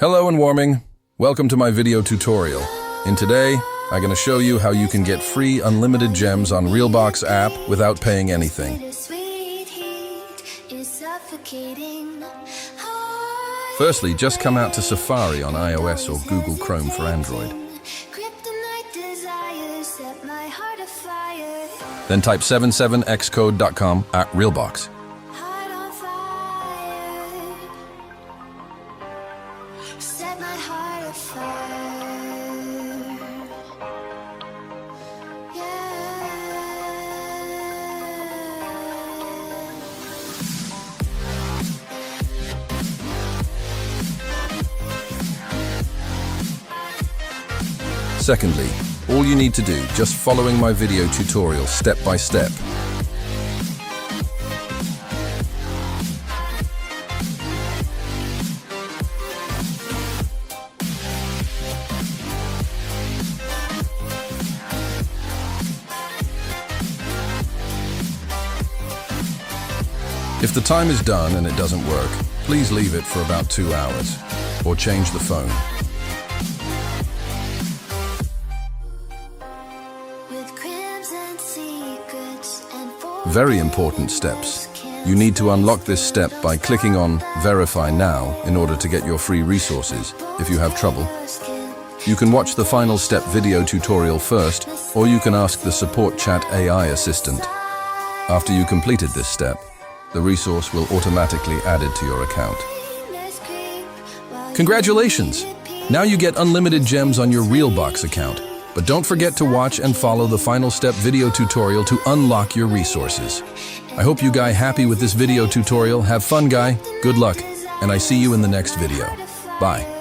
Hello and warming. Welcome to my video tutorial. In today, I'm gonna show you how you can get free unlimited gems on Reelbox app without paying anything. Firstly, just come out to Safari on iOS or Google Chrome for Android. Then type 77xcode.com at Reelbox. Set my heart afire. Secondly, all you need to do, just following my video tutorial step by step. If the time is done and it doesn't work, please leave it for about 2 hours, or change the phone. Very important steps. You need to unlock this step by clicking on Verify Now in order to get your free resources. If you have trouble, you can watch the final step video tutorial first, or you can ask the support chat AI assistant. After you completed this step, the resource will automatically add it to your account. Congratulations! Now you get unlimited gems on your Reelbox account. But don't forget to watch and follow the final step video tutorial to unlock your resources. I hope you guys happy with this video tutorial. Have fun, guy. Good luck. And I see you in the next video. Bye.